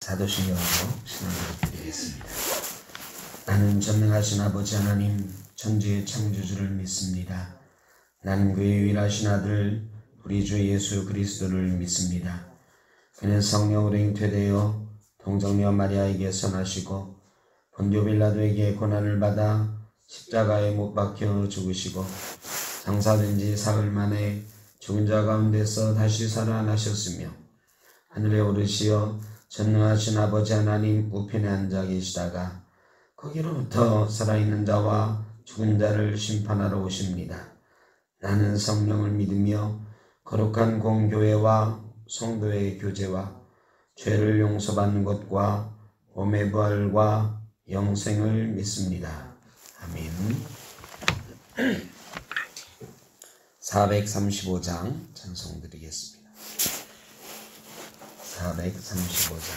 자도신경으로 신앙을 드리겠습니다. 나는 전능하신 아버지 하나님 천지의 창조주를 믿습니다. 나는 그의 유일하신 아들 우리 주 예수 그리스도를 믿습니다. 그는 성령으로 잉태되어 동정녀 마리아에게서 나시고 본디오 빌라도에게 고난을 받아 십자가에 못 박혀 죽으시고 장사된 지 사흘 만에 죽은 자 가운데서 다시 살아나셨으며 하늘에 오르시어 전능하신 아버지 하나님 우편에 앉아 계시다가 거기로부터 살아있는 자와 죽은 자를 심판하러 오십니다. 나는 성령을 믿으며 거룩한 공교회와 성도의 교제와 죄를 용서받는 것과 몸의 부활과 영생을 믿습니다. 아멘. 435장 찬송 드리겠습니다. 435장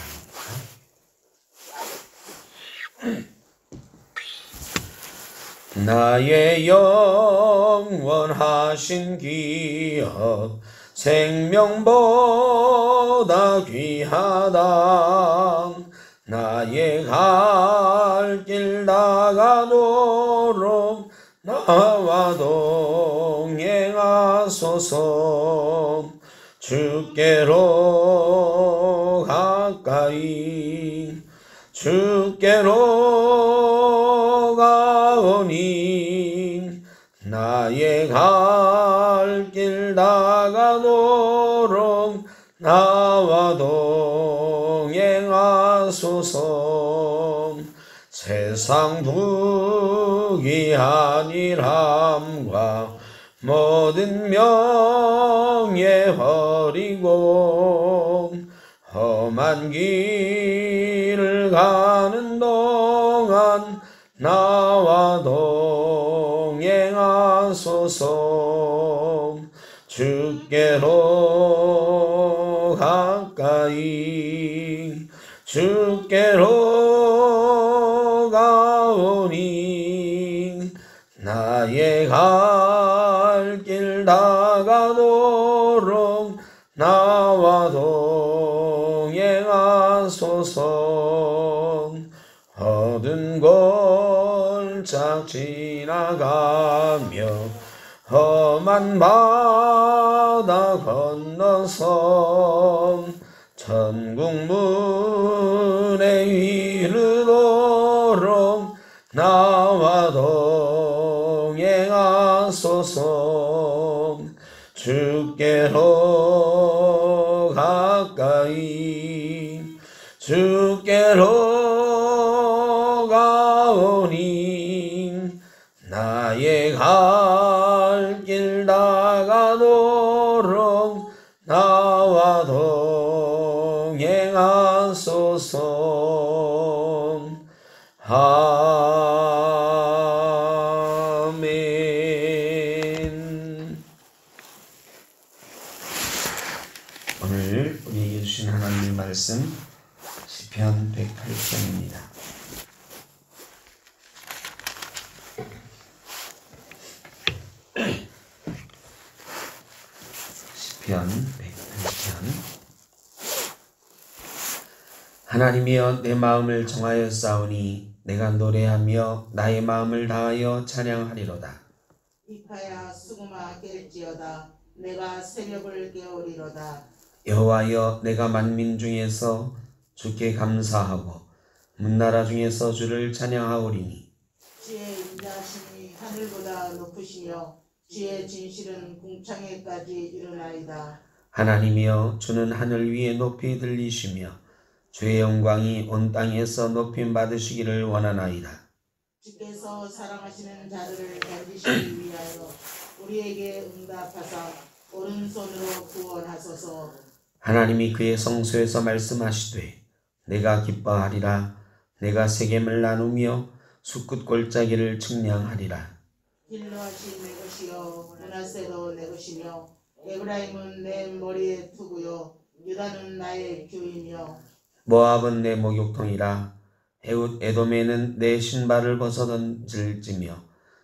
나의 영원하신 기업 생명보다 귀하다. 나의 갈 길 다가도록 나와 동행하소서. 주께로 가까이 주께로 가오니 나의 갈 길 다가도록 나와 동행하소서. 세상 부귀한일함과 모든 명예 버리고 험한 길을 가는 동안 나와 동행하소서. 주께로 가까이 주께로 가오니 나의 갈 길 다가도록 나와 동행하소서. 어두운 골짝 지나가며 험한 바다 건너서 천국 문에 이르도록 나와 동행하소서. 주께로 가까이 주께로 가오니 나의 갈 길 다가도록 나와 동행하소서. 아멘. 오늘 우리에게 주신 하나님의 말씀 시편 108편입니다. 시편 108편. 하나님이여 내 마음을 정하여 싸우니 내가 노래하며 나의 마음을 다하여 찬양하리로다. 이파야 수금아 깰지어다. 내가 새벽을 깨우리로다. 여호와여 내가 만민 중에서 주께 감사하고 문나라 중에서 주를 찬양하오리니 주의 인자하심이 하늘보다 높으시며 주의 진실은 궁창에까지 이르나이다. 하나님이여 주는 하늘 위에 높이 들리시며 주의 영광이 온 땅에서 높임 받으시기를 원하나이다. 주께서 사랑하시는 자들을 건지시기 위하여 우리에게 응답하사 오른손으로 구원하소서. 하나님이 그의 성소에서 말씀하시되 내가 기뻐하리라. 내가 세겜을 나누며 숲끝 골짜기를 측량하리라. 길르앗이 내 것이요 므낫세도 내 것이며 에브라임은 내 머리의 투구요 유다는 나의 규이며 모압은 내 목욕통이라. 에돔에는 내 신발을 벗어던질지며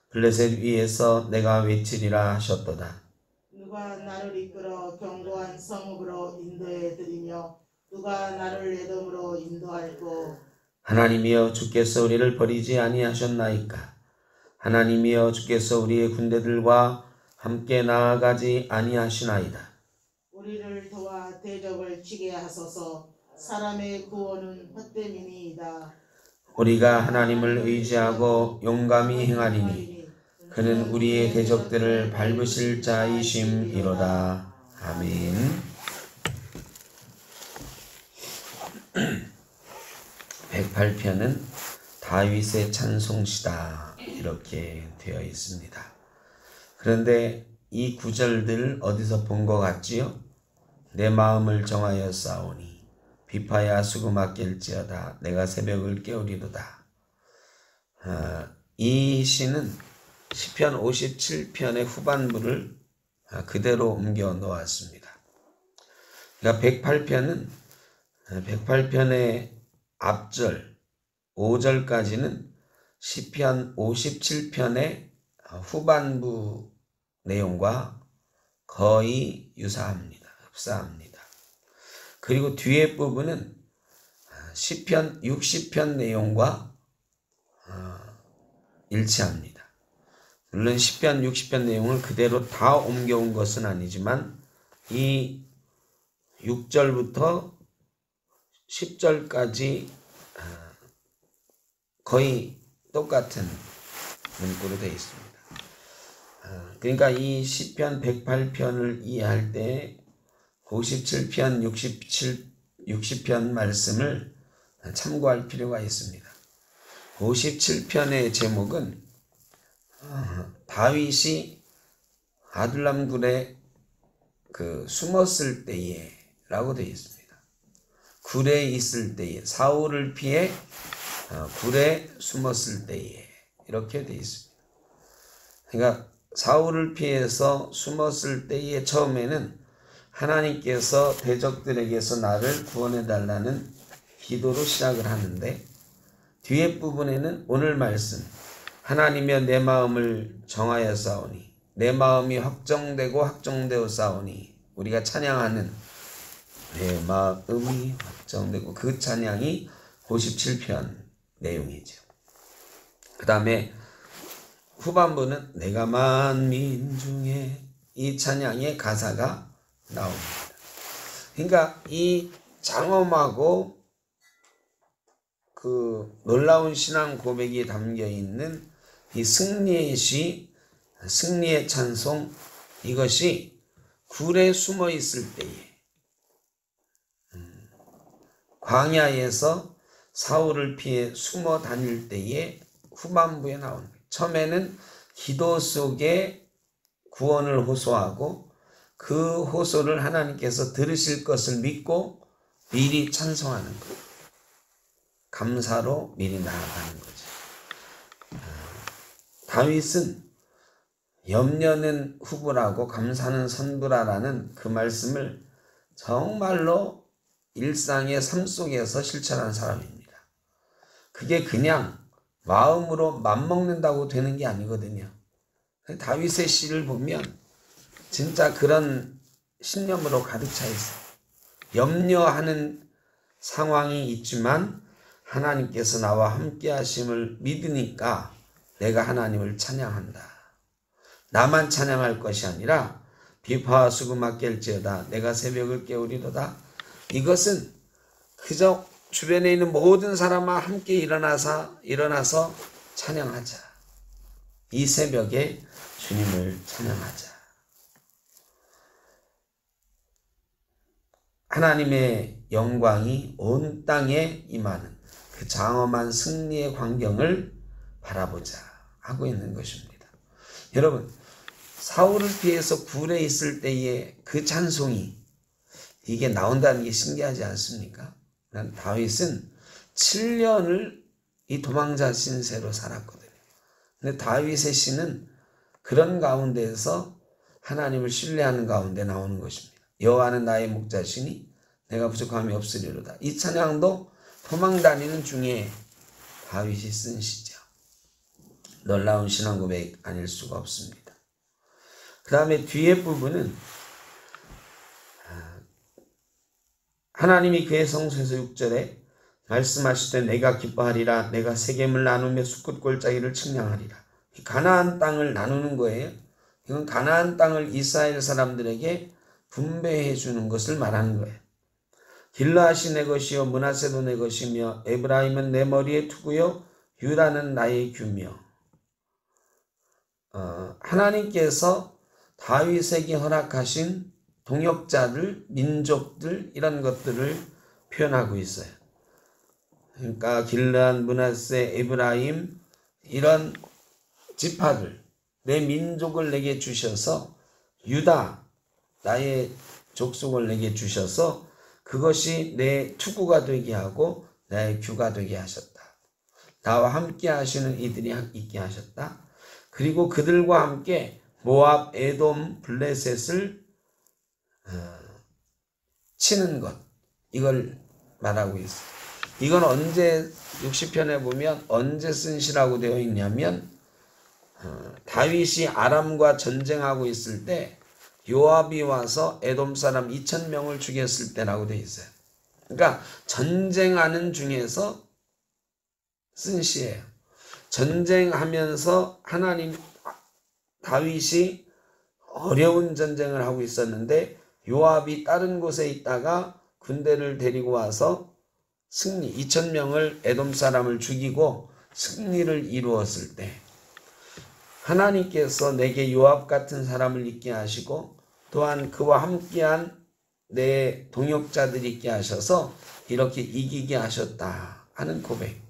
블레셋 위에서 내가 외치리라 하셨도다. 누가 나를 이끌어 견고한 성읍으로 인도해 드리며 누가 나를 에돔으로 인도할꼬. 하나님이여 주께서 우리를 버리지 아니하셨나이까. 하나님이여 주께서 우리의 군대들과 함께 나아가지 아니하시나이다. 우리를 도와 대적을 치게 하소서. 사람의 구원은 헛됨이니이다. 우리가 하나님을 의지하고 용감히 행하리니 그는 우리의 대적들을 밟으실 자이심이로다. 아멘. 108편은 다윗의 찬송시다 이렇게 되어 있습니다. 그런데 이 구절들 어디서 본 것 같지요? 내 마음을 정하여 싸우니 비파야 수금아낄지어다 내가 새벽을 깨우리로다. 이 시는 시편 57편의 후반부를 그대로 옮겨 놓았습니다. 그러니까 108편의 앞절 5절까지는 시편 57편의 후반부 내용과 거의 유사합니다. 흡사합니다. 그리고 뒤에 부분은 시편 60편 내용과 일치합니다. 물론 시편 60편 내용을 그대로 다 옮겨온 것은 아니지만 이 6절부터 10절까지 거의 똑같은 문구로 되어 있습니다. 그러니까 이 시편 108편을 이해할 때 57편, 60편 말씀을 참고할 필요가 있습니다. 57편의 제목은 다윗이 아둘람 굴에 숨었을 때에 라고 되어 있습니다. 굴에 있을 때에, 사울을 피해 굴에 숨었을 때에 이렇게 되어 있습니다. 그러니까 사울을 피해서 숨었을 때에 처음에는 하나님께서 대적들에게서 나를 구원해 달라는 기도로 시작을 하는데 뒤에 부분에는 오늘 말씀 하나님이여 내 마음을 정하여 싸우니 내 마음이 확정되어 싸우니 우리가 찬양하는 내 마음이 확정되고 그 찬양이 57편 내용이죠. 그 다음에 후반부는 내가 만민 중에 이 찬양의 가사가 나옵니다. 그러니까 이 장엄하고 그 놀라운 신앙 고백이 담겨 있는 이 승리의 시, 승리의 찬송 이것이 굴에 숨어 있을 때에 광야에서 사울을 피해 숨어 다닐 때에 후반부에 나오는 거예요. 처음에는 기도 속에 구원을 호소하고 그 호소를 하나님께서 들으실 것을 믿고 미리 찬송하는 거예요. 감사로 미리 나아가는 거죠. 다윗은 염려는 후부라고 감사는 선부라라는 그 말씀을 정말로 일상의 삶 속에서 실천한 사람입니다. 그게 그냥 마음으로 맘먹는다고 되는 게 아니거든요. 다윗의 시를 보면 진짜 그런 신념으로 가득 차 있어요. 염려하는 상황이 있지만 하나님께서 나와 함께 하심을 믿으니까 내가 하나님을 찬양한다. 나만 찬양할 것이 아니라 비파와 수금아 깰지어다 내가 새벽을 깨우리로다. 이것은 그저 주변에 있는 모든 사람과 함께 일어나서 찬양하자. 이 새벽에 주님을 찬양하자. 하나님의 영광이 온 땅에 임하는 그 장엄한 승리의 광경을 바라보자 하고 있는 것입니다. 여러분, 사울을 피해서 굴에 있을 때의 그 찬송이 이게 나온다는 게 신기하지 않습니까? 다윗은 7년을 이 도망자 신세로 살았거든요. 근데 다윗의 시는 그런 가운데에서 하나님을 신뢰하는 가운데 나오는 것입니다. 여호와는 나의 목자시니 내가 부족함이 없으리로다. 이 찬양도 도망다니는 중에 다윗이 쓴 시죠. 놀라운 신앙 고백 아닐 수가 없습니다. 그 다음에 뒤에 부분은 하나님이 그의 성소에서 6절에 말씀하실 때 내가 기뻐하리라. 내가 세겜을 나누며 숲끝 골짜기를 측량하리라. 가나안 땅을 나누는 거예요. 이건 가나안 땅을 이스라엘 사람들에게 분배해 주는 것을 말하는 거예요. 길르앗이 내 것이요 므낫세도 내 것이며 에브라임은 내 머리의 투구요 유다는 나의 규며. 하나님께서 다윗에게 허락하신 동역자들, 민족들 이런 것들을 표현하고 있어요. 그러니까 길르앗, 므낫세, 에브라임 이런 지파들, 내 민족을 내게 주셔서 유다, 나의 족속을 내게 주셔서 그것이 내 투구가 되게 하고 나의 규가 되게 하셨다. 나와 함께 하시는 이들이 있게 하셨다. 그리고 그들과 함께 모압, 에돔, 블레셋을 치는 것, 이걸 말하고 있어요. 이건 언제 60편에 보면 언제 쓴 시라고 되어 있냐면 다윗이 아람과 전쟁하고 있을 때 요압이 와서 에돔 사람 2,000명을 죽였을 때라고 되어 있어요. 그러니까 전쟁하는 중에서 쓴 시예요. 전쟁하면서 다윗이 어려운 전쟁을 하고 있었는데 요압이 다른 곳에 있다가 군대를 데리고 와서 2,000명을 에돔 사람을 죽이고 승리를 이루었을 때 하나님께서 내게 요압 같은 사람을 있게 하시고 또한 그와 함께한 내 동역자들이 있게 하셔서 이렇게 이기게 하셨다 하는 고백.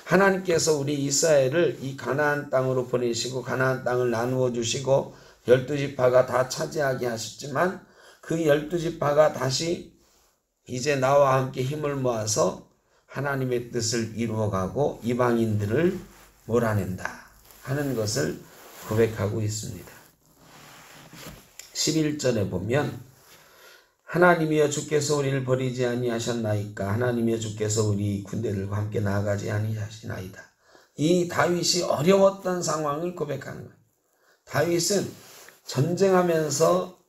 하나님께서 우리 이스라엘을 이 가나안 땅으로 보내시고 가나안 땅을 나누어 주시고 12지파가 다 차지하게 하셨지만 그 12지파가 다시 이제 나와 함께 힘을 모아서 하나님의 뜻을 이루어가고 이방인들을 몰아낸다 하는 것을 고백하고 있습니다. 11절에 보면 하나님이여 주께서 우리를 버리지 아니하셨나이까. 하나님이여 주께서 우리 군대들과 함께 나아가지 아니하시나이다. 이 다윗이 어려웠던 상황을 고백하는 거예요. 다윗은 전쟁하면서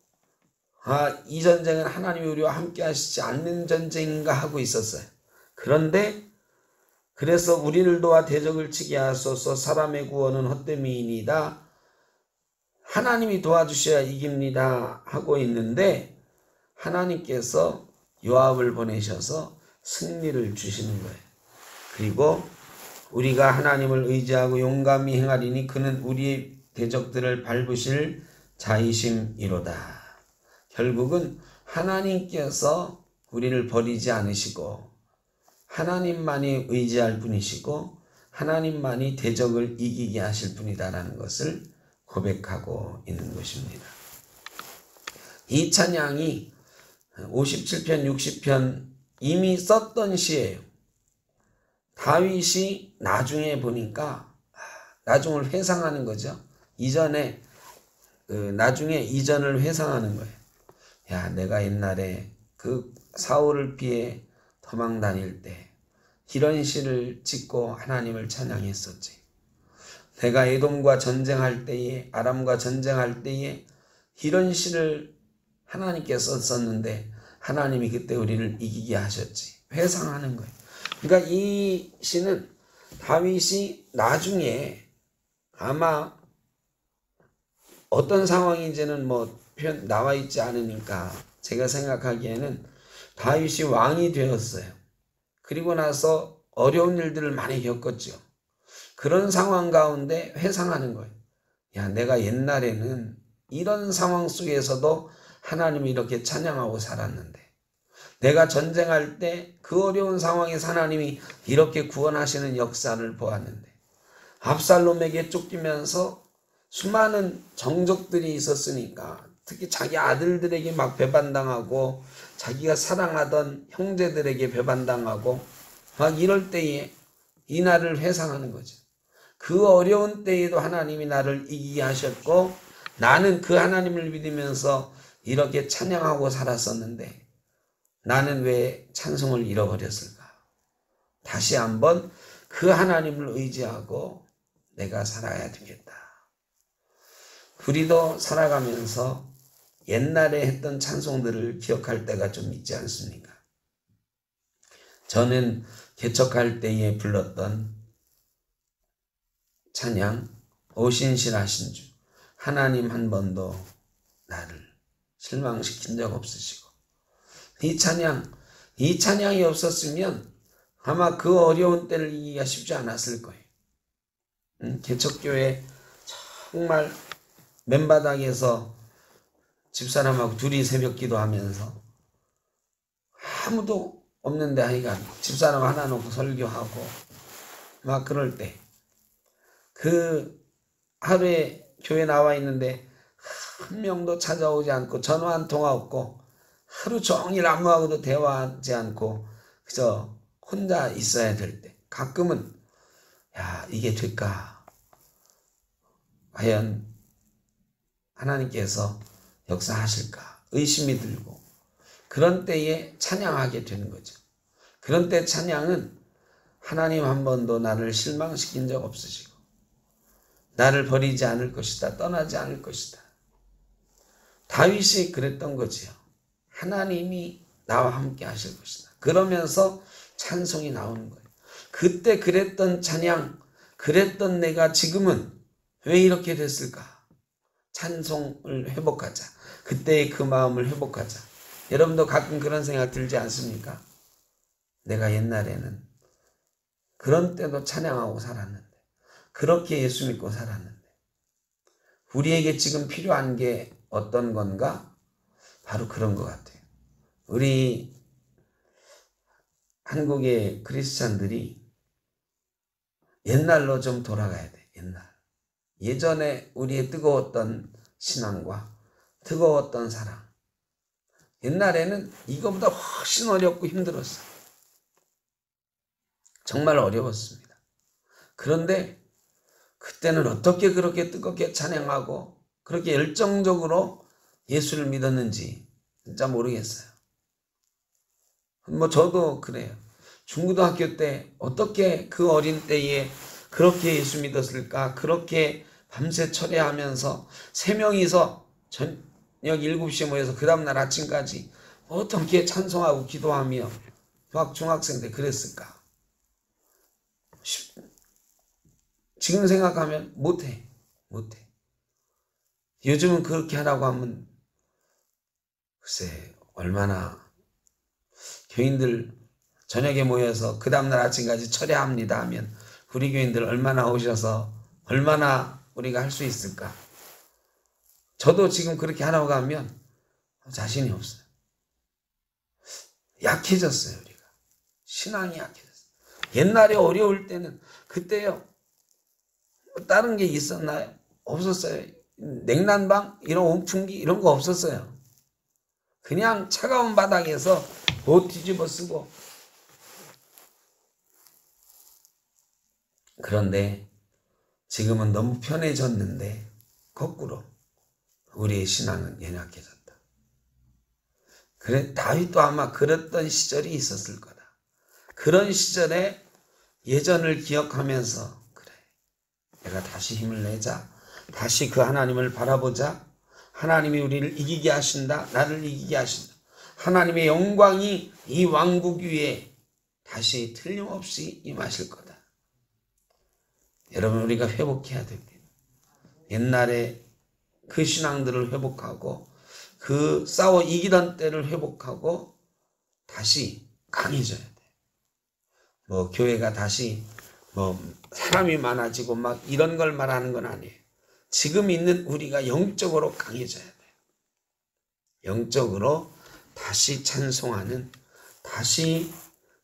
이 전쟁은 하나님이 우리와 함께 하시지 않는 전쟁인가 하고 있었어요. 그런데 그래서 우리를 도와 대적을 치게 하소서. 사람의 구원은 헛됨이니이다. 하나님이 도와주셔야 이깁니다 하고 있는데 하나님께서 요압을 보내셔서 승리를 주시는 거예요. 그리고 우리가 하나님을 의지하고 용감히 행하리니 그는 우리의 대적들을 밟으실 자이심이로다. 결국은 하나님께서 우리를 버리지 않으시고 하나님만이 의지할 분이시고 하나님만이 대적을 이기게 하실 분이다라는 것을 고백하고 있는 것입니다. 이 찬양이 57편, 60편 이미 썼던 시예요. 다윗이 나중에 보니까 나중을 회상하는 거죠. 나중에 이전을 회상하는 거예요. 야, 내가 옛날에 그 사울을 피해 도망 다닐 때 이런 시를 짓고 하나님을 찬양했었지. 내가 에돔과 전쟁할 때에 아람과 전쟁할 때에 이런 시를 하나님께서 썼는데 하나님이 그때 우리를 이기게 하셨지. 회상하는 거예요. 그러니까 이 시는 다윗이 나중에 아마 어떤 상황인지는 표현 나와 있지 않으니까 제가 생각하기에는 다윗이 왕이 되었어요. 그리고 나서 어려운 일들을 많이 겪었죠. 그런 상황 가운데 회상하는 거예요. 야, 내가 옛날에는 이런 상황 속에서도 하나님이 이렇게 찬양하고 살았는데 내가 전쟁할 때 그 어려운 상황에서 하나님이 이렇게 구원하시는 역사를 보았는데 압살롬에게 쫓기면서 수많은 정적들이 있었으니까 특히 자기 아들들에게 막 배반당하고 자기가 사랑하던 형제들에게 배반당하고 막 이럴 때에 이 날을 회상하는 거죠. 그 어려운 때에도 하나님이 나를 이기게 하셨고 나는 그 하나님을 믿으면서 이렇게 찬양하고 살았었는데 나는 왜 찬송을 잃어버렸을까? 다시 한번 그 하나님을 의지하고 내가 살아야 되겠다. 우리도 살아가면서 옛날에 했던 찬송들을 기억할 때가 좀 있지 않습니까? 저는 개척할 때에 불렀던 찬양, 오신실하신 주, 하나님 한 번도 나를 실망시킨 적 없으시고, 이 찬양이 없었으면 아마 그 어려운 때를 이기기가 쉽지 않았을 거예요. 개척교회 정말 맨바닥에서 집사람하고 둘이 새벽 기도하면서 아무도 없는데 하여간 집사람 하나 놓고 설교하고 막 그럴 때 그 하루에 교회 나와 있는데 한 명도 찾아오지 않고 전화 한 통화 없고 하루 종일 아무하고도 대화하지 않고 그저 혼자 있어야 될 때 가끔은 야 이게 될까? 과연 하나님께서 역사하실까? 의심이 들고 그런 때에 찬양하게 되는 거죠. 그런 때 찬양은 하나님 한 번도 나를 실망시킨 적 없으시고 나를 버리지 않을 것이다. 떠나지 않을 것이다. 다윗이 그랬던 거지요. 하나님이 나와 함께 하실 것이다. 그러면서 찬송이 나오는 거예요. 그때 그랬던 찬양, 그랬던 내가 지금은 왜 이렇게 됐을까? 찬송을 회복하자. 그때의 그 마음을 회복하자. 여러분도 가끔 그런 생각 들지 않습니까? 내가 옛날에는 그런 때도 찬양하고 살았는데 그렇게 예수 믿고 살았는데 우리에게 지금 필요한 게 어떤 건가? 바로 그런 것 같아요. 우리 한국의 크리스찬들이 옛날로 좀 돌아가야 돼. 예전에 우리의 뜨거웠던 신앙과 뜨거웠던 사랑. 옛날에는 이거보다 훨씬 어렵고 힘들었어요. 정말 어려웠습니다. 그런데 그때는 어떻게 그렇게 뜨겁게 찬양하고 그렇게 열정적으로 예수를 믿었는지 진짜 모르겠어요. 저도 그래요. 중고등학교 때 어떻게 그 어린 때에 그렇게 예수 믿었을까? 그렇게 밤새 철야하면서 3명이서 저녁 7시에 모여서 그 다음날 아침까지 어떻게 찬송하고 기도하며 막 중학생 때 그랬을까? 지금 생각하면 못해. 요즘은 그렇게 하라고 하면 글쎄 얼마나 교인들 저녁에 모여서 그 다음날 아침까지 철야합니다 하면 우리 교인들 얼마나 오셔서 얼마나 우리가 할 수 있을까? 저도 지금 그렇게 하라고 하면 자신이 없어요. 약해졌어요. 우리가 신앙이 약해졌어요. 옛날에 어려울 때는 그때요 다른 게 있었나요? 없었어요. 냉난방 이런 온풍기 이런 거 없었어요. 그냥 차가운 바닥에서 옷 뒤집어 쓰고. 그런데 지금은 너무 편해졌는데 거꾸로 우리의 신앙은 연약해졌다. 그래 다윗도 아마 그랬던 시절이 있었을 거다. 그런 시절에 예전을 기억하면서 그래 내가 다시 힘을 내자. 다시 그 하나님을 바라보자. 하나님이 우리를 이기게 하신다. 나를 이기게 하신다. 하나님의 영광이 이 왕국 위에 다시 틀림없이 임하실 거다. 여러분 우리가 회복해야 됩니다. 옛날에 그 신앙들을 회복하고 그 싸워 이기던 때를 회복하고 다시 강해져야 돼. 교회가 다시 사람이 많아지고 막 이런 걸 말하는 건 아니에요. 지금 있는 우리가 영적으로 강해져야 돼요. 영적으로 다시 찬송하는, 다시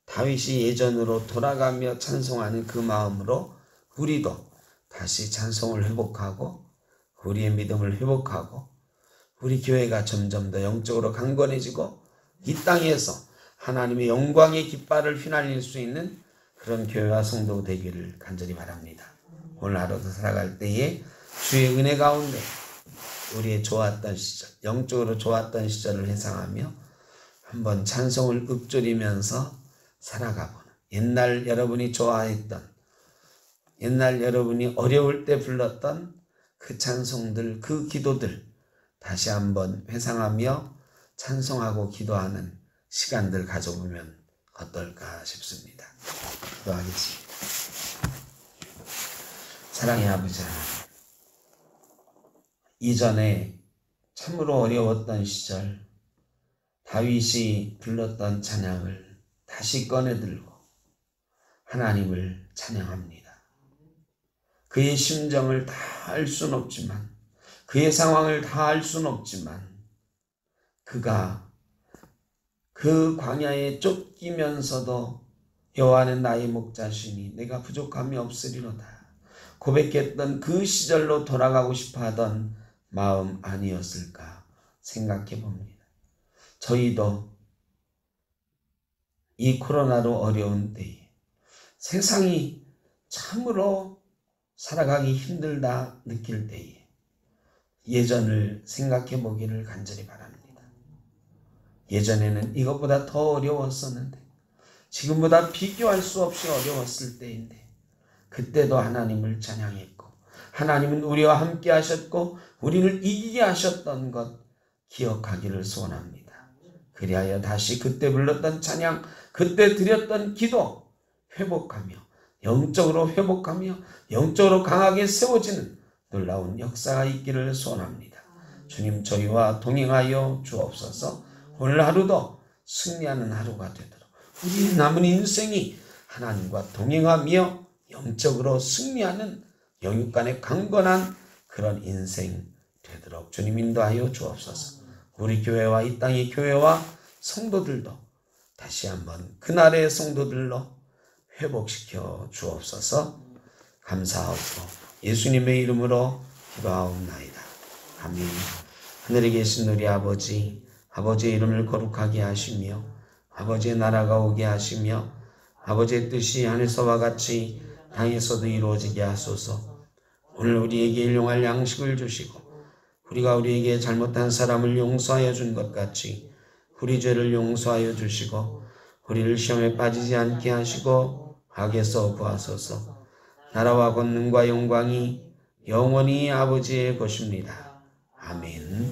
다윗이 예전으로 돌아가며 찬송하는 그 마음으로 우리도 다시 찬송을 회복하고 우리의 믿음을 회복하고 우리 교회가 점점 더 영적으로 강건해지고 이 땅에서 하나님의 영광의 깃발을 휘날릴 수 있는 그런 교회와 성도 되기를 간절히 바랍니다. 오늘 하루도 살아갈 때에 주의 은혜 가운데 우리의 좋았던 시절, 영적으로 좋았던 시절을 회상하며 한번 찬송을 읊조리면서 살아가보는 옛날 여러분이 좋아했던 옛날 여러분이 어려울 때 불렀던 그 찬송들, 그 기도들 다시 한번 회상하며 찬송하고 기도하는 시간들 가져보면 어떨까 싶습니다. 기도하겠습니다. 사랑의 아버지 하나님, 이전에 참으로 어려웠던 시절 다윗이 불렀던 찬양을 다시 꺼내들고 하나님을 찬양합니다. 그의 심정을 다 알 수는 없지만, 그의 상황을 다 알 수는 없지만, 그가 그 광야에 쫓기면서도 여호와는 나의 목자시니 내가 부족함이 없으리로다 고백했던 그 시절로 돌아가고 싶어하던 마음 아니었을까 생각해 봅니다. 저희도 이 코로나로 어려운 때에 세상이 참으로 살아가기 힘들다 느낄 때에 예전을 생각해 보기를 간절히 바랍니다. 예전에는 이것보다 더 어려웠었는데, 지금보다 비교할 수 없이 어려웠을 때인데, 그때도 하나님을 찬양했고, 하나님은 우리와 함께 하셨고 우리를 이기게 하셨던 것 기억하기를 소원합니다. 그리하여 다시 그때 불렀던 찬양, 그때 드렸던 기도 회복하며, 영적으로 회복하며 영적으로 강하게 세워지는 놀라운 역사가 있기를 소원합니다. 주님, 저희와 동행하여 주옵소서. 오늘 하루도 승리하는 하루가 되도록 우리 남은 인생이 하나님과 동행하며 영적으로 승리하는 영육간의 강건한 그런 인생 되도록 주님 인도하여 주옵소서. 우리 교회와 이 땅의 교회와 성도들도 다시 한번 그날의 성도들로 회복시켜 주옵소서. 감사하고 예수님의 이름으로 기도하옵나이다. 아멘. 하늘에 계신 우리 아버지, 아버지의 이름을 거룩하게 하시며 아버지의 나라가 오게 하시며 아버지의 뜻이 하늘에서와 같이 땅에서도 이루어지게 하소서. 오늘 우리에게 일용할 양식을 주시고 우리가 우리에게 잘못한 사람을 용서하여 준 것 같이 우리 죄를 용서하여 주시고 우리를 시험에 빠지지 않게 하시고 악에서 구하소서. 나라와 권능과 영광이 영원히 아버지의 것입니다. 아멘.